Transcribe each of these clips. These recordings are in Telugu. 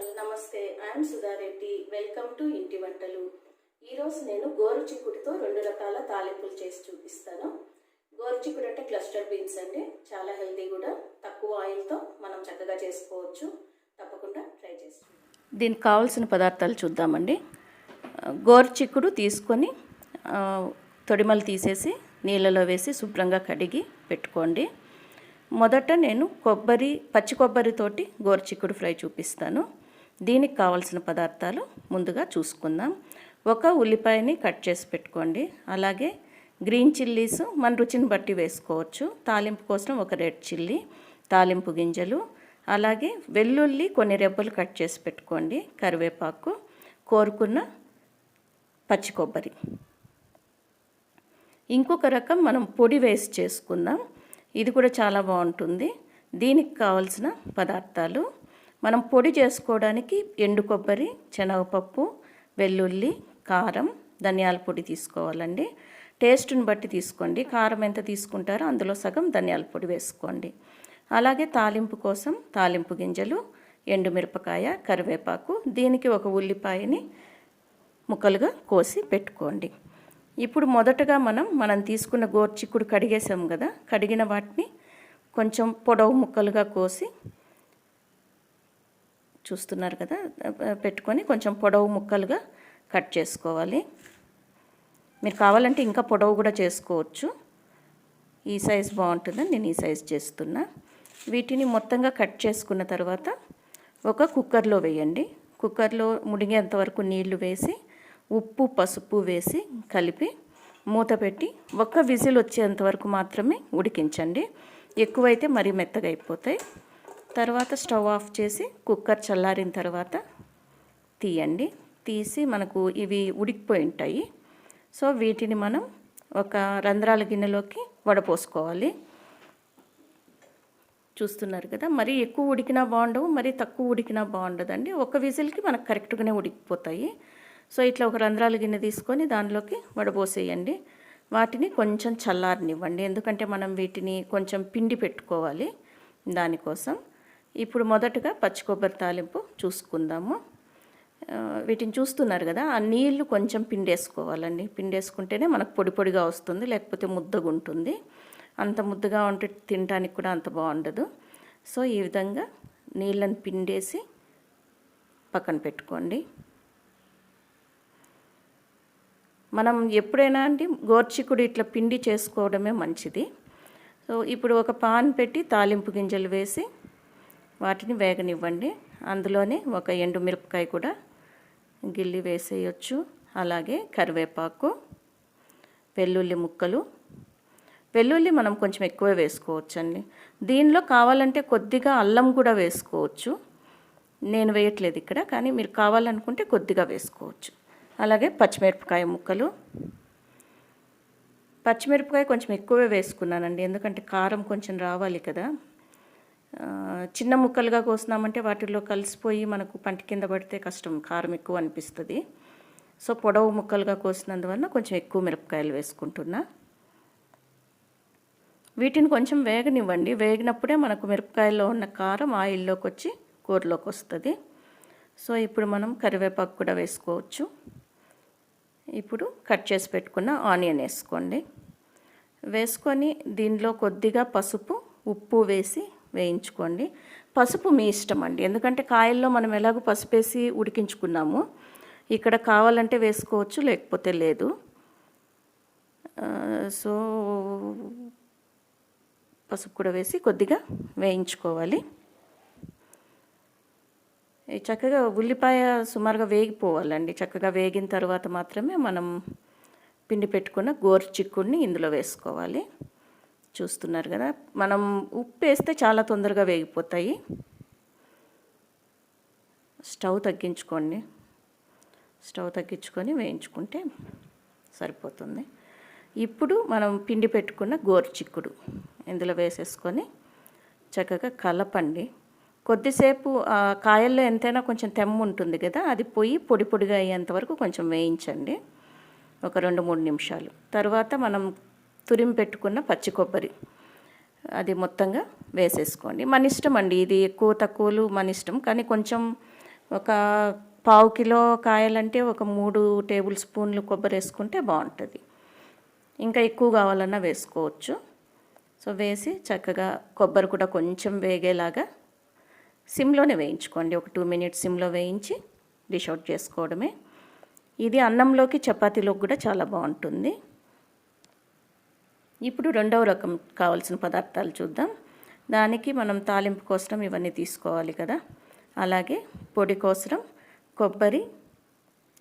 ఆల్ నమస్తే. ఐఎమ్ సుధారెడ్డి. వెల్కమ్ టు ఇంటి వంటలు. ఈరోజు నేను గోరు చిక్కుడుతో 2 రకాల తాలింపులు చేసి చూపిస్తాను. గోరు చిక్కుడు అంటే క్లస్టర్ బీన్స్ అండి. చాలా హెల్తీ కూడా. తక్కువ ఆయిల్తో మనం చక్కగా చేసుకోవచ్చు. తప్పకుండా ట్రై చేసి దీనికి కావాల్సిన పదార్థాలు చూద్దామండి. గోరు చిక్కుడు తీసుకొని తొడిమలు తీసేసి నీళ్ళలో వేసి శుభ్రంగా కడిగి పెట్టుకోండి. మొదట నేను పచ్చి కొబ్బరితోటి గోరు చిక్కుడు ఫ్రై చూపిస్తాను. దీనికి కావాల్సిన పదార్థాలు ముందుగా చూసుకుందాం. ఒక ఉల్లిపాయని కట్ చేసి పెట్టుకోండి. అలాగే గ్రీన్ చిల్లీస్ మన రుచిని బట్టి వేసుకోవచ్చు. తాలింపు కోసం ఒక రెడ్ చిల్లీ, తాలింపు గింజలు, అలాగే వెల్లుల్లి కొన్ని రెబ్బలు కట్ చేసి పెట్టుకోండి, కరివేపాకు, కోరుకున్న పచ్చి కొబ్బరి. ఇంకొక రకం మనం పొడి వేసి చేసుకుందాం. ఇది కూడా చాలా బాగుంటుంది. దీనికి కావాల్సిన పదార్థాలు మనం పొడి చేసుకోవడానికి ఎండు కొబ్బరి, శనగపప్పు, వెల్లుల్లి, కారం, ధనియాల పొడి తీసుకోవాలండి. టేస్ట్ని బట్టి తీసుకోండి. కారం ఎంత తీసుకుంటారో అందులో సగం ధనియాల పొడి వేసుకోండి. అలాగే తాలింపు కోసం తాలింపు గింజలు, ఎండుమిరపకాయ, కరివేపాకు, దీనికి ఒక ఉల్లిపాయని ముక్కలుగా కోసి పెట్టుకోండి. ఇప్పుడు మొదటగా మనం తీసుకున్న గోరు చిక్కుడు కడిగేసాం కదా, కడిగిన వాటిని కొంచెం పొడవు ముక్కలుగా కోసి చూస్తున్నారు కదా, పెట్టుకొని కొంచెం పొడవు ముక్కలుగా కట్ చేసుకోవాలి. మీరు కావాలంటే ఇంకా పొడవు కూడా చేసుకోవచ్చు. ఈ సైజ్ బాగుంటుందని నేను ఈ సైజ్ చేస్తున్నా. వీటిని మొత్తంగా కట్ చేసుకున్న తర్వాత ఒక కుక్కర్లో వేయండి. కుక్కర్లో మునిగేంత వరకు నీళ్లు వేసి ఉప్పు, పసుపు వేసి కలిపి మూత పెట్టి ఒక్క విజిల్ వచ్చేంత వరకు మాత్రమే ఉడికించండి. ఎక్కువైతే మరీ మెత్తగా అయిపోతాయి. తర్వాత స్టవ్ ఆఫ్ చేసి కుక్కర్ చల్లారిన తర్వాత తీయండి. తీసి మనకు ఇవి ఉడికిపోయి ఉంటాయి. సో వీటిని మనం ఒక రంధ్రాల గిన్నెలోకి వడపోసుకోవాలి. చూస్తున్నారు కదా, మరీ ఎక్కువ ఉడికినా బాగుండవు, మరీ తక్కువ ఉడికినా బాగుండదండి. ఒక విజిల్కి మనకు కరెక్ట్గానే ఉడికిపోతాయి. సో ఇట్లా ఒక రంధ్రాల గిన్నె తీసుకొని దానిలోకి వడపోసేయండి. వాటిని కొంచెం చల్లారనివ్వండి, ఎందుకంటే మనం వీటిని కొంచెం పిండి పెట్టుకోవాలి దానికోసం. ఇప్పుడు మొదటగా పచ్చి కొబ్బరి తాలింపు చూసుకుందాము. వీటిని చూస్తున్నారు కదా, ఆ నీళ్లు కొంచెం పిండేసుకోవాలండి. పిండేసుకుంటేనే మనకు పొడి పొడిగా వస్తుంది, లేకపోతే ముద్దగా ఉంటుంది. అంత ముద్దగా ఉంటే తినడానికి కూడా అంత బాగుండదు. సో ఈ విధంగా నీళ్ళని పిండేసి పక్కన పెట్టుకోండి. మనం ఎప్పుడైనా అంటే గోర్చిక్కుడు ఇట్లా పిండి చేసుకోవడమే మంచిది. సో ఇప్పుడు ఒక పాన్ పెట్టి తాలింపు గింజలు వేసి వాటిని వేగనివ్వండి. అందులోనే ఒక ఎండుమిరపకాయ కూడా గిల్లి వేసేయచ్చు. అలాగే కరివేపాకు, వెల్లుల్లి ముక్కలు. వెల్లుల్లి మనం కొంచెం ఎక్కువే వేసుకోవచ్చండి. దీనిలో కావాలంటే కొద్దిగా అల్లం కూడా వేసుకోవచ్చు. నేను వేయట్లేదు ఇక్కడ, కానీ మీరు కావాలనుకుంటే కొద్దిగా వేసుకోవచ్చు. అలాగే పచ్చిమిరపకాయ ముక్కలు. పచ్చిమిరపకాయ కొంచెం ఎక్కువే వేసుకున్నానండి, ఎందుకంటే కారం కొంచెం రావాలి కదా. చిన్న ముక్కలుగా కోసినామంటే వాటిల్లో కలిసిపోయి మనకు పంటి కింద పడితే కష్టం, కారం ఎక్కువ అనిపిస్తుంది. సో పొడవు ముక్కలుగా కోసినందువల్ల కొంచెం ఎక్కువ మిరపకాయలు వేసుకుంటున్నా. వీటిని కొంచెం వేగనివ్వండి. వేగినప్పుడే మనకు మిరపకాయల్లో ఉన్న కారం ఆయిల్లోకి వచ్చి కూరలోకి వస్తుంది. సో ఇప్పుడు మనం కరివేపాకు కూడా వేసుకోవచ్చు. ఇప్పుడు కట్ చేసి పెట్టుకున్న ఆనియన్ వేసుకోండి. వేసుకొని దీనిలో కొద్దిగా పసుపు, ఉప్పు వేసి వేయించుకోండి. పసుపు మీ ఇష్టం అండి, ఎందుకంటే కాయల్లో మనం ఎలాగో పసుపు వేసి ఉడికించుకున్నాము. ఇక్కడ కావాలంటే వేసుకోవచ్చు, లేకపోతే లేదు. సో పసుపు కూడా వేసి కొద్దిగా వేయించుకోవాలి. చక్కగా ఉల్లిపాయ సుమారుగా వేగిపోవాలండి. చక్కగా వేగిన తర్వాత మాత్రమే మనం పిండి పెట్టుకున్న గోరు చిక్కుడిని ఇందులో వేసుకోవాలి. చూస్తున్నారు కదా, మనం ఉప్పు వేస్తే చాలా తొందరగా వేగిపోతాయి. స్టవ్ తగ్గించుకోండి. స్టవ్ తగ్గించుకొని వేయించుకుంటే సరిపోతుంది. ఇప్పుడు మనం పిండి పెట్టుకున్న గోరు చిక్కుడు ఇందులో వేసేసుకొని చక్కగా కలపండి. కొద్దిసేపు కాయల్లో ఎంతైనా కొంచెం తెమ్మ ఉంటుంది కదా, అది పోయి పొడి పొడిగా అయ్యేంత వరకు కొంచెం వేయించండి, ఒక 2-3 నిమిషాలు. తర్వాత మనం తురిమి పెట్టుకున్న పచ్చి కొబ్బరి అది మొత్తంగా వేసేసుకోండి. మన ఇష్టం అండి, ఇది ఎక్కువ తక్కువలు మన ఇష్టం. కానీ కొంచెం ఒక పావు కిలో కాయలంటే ఒక 3 టేబుల్ స్పూన్లు కొబ్బరి వేసుకుంటే బాగుంటుంది. ఇంకా ఎక్కువ కావాలన్నా వేసుకోవచ్చు. సో వేసి చక్కగా కొబ్బరి కూడా కొంచెం వేగేలాగా సిమ్లోనే వేయించుకోండి. ఒక 2 మినిట్స్ సిమ్లో వేయించి డిష్ అవుట్ చేసుకోవడమే. ఇది అన్నంలోకి చపాతీలోకి కూడా చాలా బాగుంటుంది. ఇప్పుడు రెండవ రకం కావాల్సిన పదార్థాలు చూద్దాం. దానికి మనం తాలింపు కోసం ఇవన్నీ తీసుకోవాలి కదా. అలాగే పొడి కోసం కొబ్బరి,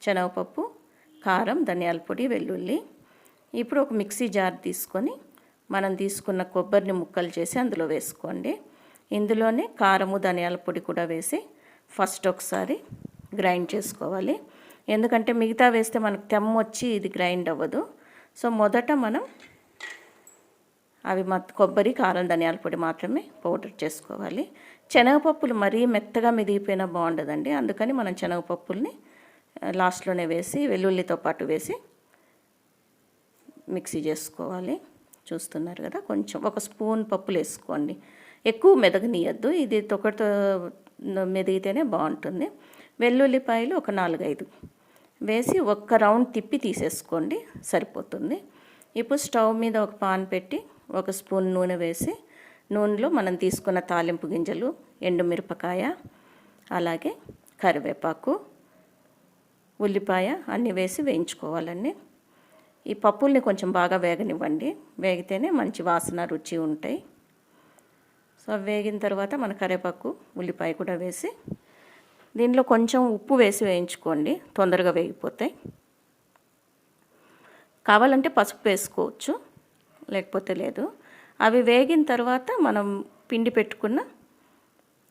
శనగపప్పు, కారం, ధనియాల పొడి, వెల్లుల్లి. ఇప్పుడు ఒక మిక్సీ జార్ తీసుకొని మనం తీసుకున్న కొబ్బరిని ముక్కలు చేసి అందులో వేసుకోండి. ఇందులోనే కారము, ధనియాల పొడి కూడా వేసి ఫస్ట్ ఒకసారి గ్రైండ్ చేసుకోవాలి. ఎందుకంటే మిగతా వేస్తే మనకు తెమ్మ వచ్చి ఇది గ్రైండ్ అవ్వదు. సో మొదట మనం అవి కొబ్బరి, కారం, ధనియాల పొడి మాత్రమే పౌడర్ చేసుకోవాలి. శనగపప్పులు మరీ మెత్తగా మెదిగిపోయినా బాగుండదండి. అందుకని మనం శనగపప్పుల్ని లాస్ట్లోనే వేసి వెల్లుల్లితో పాటు వేసి మిక్సీ చేసుకోవాలి. చూస్తున్నారు కదా, కొంచెం ఒక స్పూన్ పప్పులు వేసుకోండి. ఎక్కువ మెదగనీయద్దు, ఇది తొక్కతో మెదిగితేనే బాగుంటుంది. వెల్లుల్లిపాయలు ఒక 4-5 వేసి ఒక్క రౌండ్ తిప్పి తీసేసుకోండి, సరిపోతుంది. ఇప్పుడు స్టవ్ మీద ఒక పాన్ పెట్టి ఒక స్పూన్ నూనె వేసి నూనెలో మనం తీసుకున్న తాలింపు గింజలు, ఎండుమిరపకాయ, అలాగే కరివేపాకు, ఉల్లిపాయ అన్నీ వేసి వేయించుకోవాలండి. ఈ పప్పుల్ని కొంచెం బాగా వేగనివ్వండి, వేగితేనే మంచి వాసన, రుచి ఉంటాయి. సో వేగిన తర్వాత మన కరివేపాకు, ఉల్లిపాయ కూడా వేసి దీనిలో కొంచెం ఉప్పు వేసి వేయించుకోండి, తొందరగా వేగిపోతాయి. కావాలంటే పసుపు వేసుకోవచ్చు, లేకపోతే లేదు. అవి వేగిన తర్వాత మనం పిండి పెట్టుకున్న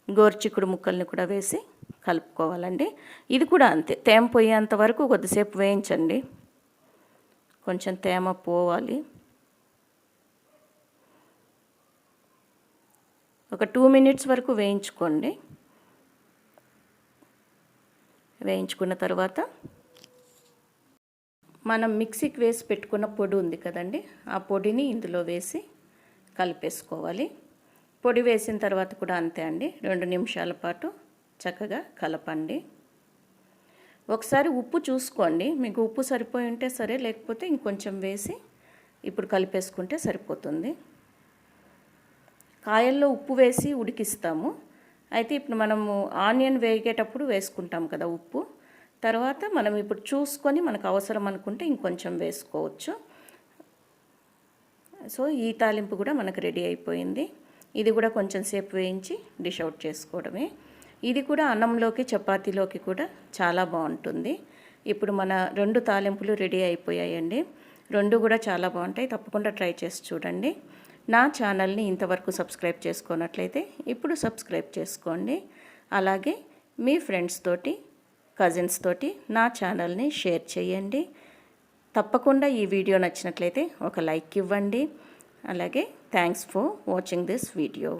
గోరుచిక్కుడు ముక్కల్ని కూడా వేసి కలుపుకోవాలండి. ఇది కూడా అంతే, తేమ పోయేంత వరకు కొద్దిసేపు వేయించండి. కొంచెం తేమ పోవాలి. ఒక 2 మినిట్స్ వరకు వేయించుకోండి. వేయించుకున్న తర్వాత మనం మిక్సీకి వేసి పెట్టుకున్న పొడి ఉంది కదండి, ఆ పొడిని ఇందులో వేసి కలిపేసుకోవాలి. పొడి వేసిన తర్వాత కూడా అంతే అండి, 2 నిమిషాల పాటు చక్కగా కలపండి. ఒకసారి ఉప్పు చూసుకోండి, మీకు ఉప్పు సరిపోయి ఉంటే సరే, లేకపోతే ఇంకొంచెం వేసి ఇప్పుడు కలిపేసుకుంటే సరిపోతుంది. కాయల్లో ఉప్పు వేసి ఉడికిస్తాము. అయితే ఇప్పుడు మనము ఆనియన్ వేగేటప్పుడు వేసుకుంటాం కదా ఉప్పు, తర్వాత మనం ఇప్పుడు చూసుకొని మనకు అవసరం అనుకుంటే ఇంకొంచెం వేసుకోవచ్చు. సో ఈ తాలింపు కూడా మనకు రెడీ అయిపోయింది. ఇది కూడా కొంచెం సేపు వేయించి డిష్ అవుట్ చేసుకోవడమే. ఇది కూడా అన్నంలోకి, చపాతీలోకి కూడా చాలా బాగుంటుంది. ఇప్పుడు మన 2 తాలింపులు రెడీ అయిపోయాయండి. 2 కూడా చాలా బాగుంటాయి, తప్పకుండా ట్రై చేసి చూడండి. నా ఛానల్ని ఇంతవరకు సబ్స్క్రైబ్ చేసుకున్నట్లయితే ఇప్పుడు సబ్స్క్రైబ్ చేసుకోండి. అలాగే మీ ఫ్రెండ్స్ తోటి, కజిన్స్ తోటి నా ఛానల్ని షేర్ చేయండి. తప్పకుండా ఈ వీడియో నచ్చినట్లయితే ఒక లైక్ ఇవ్వండి. అలాగే thanks for watching this video.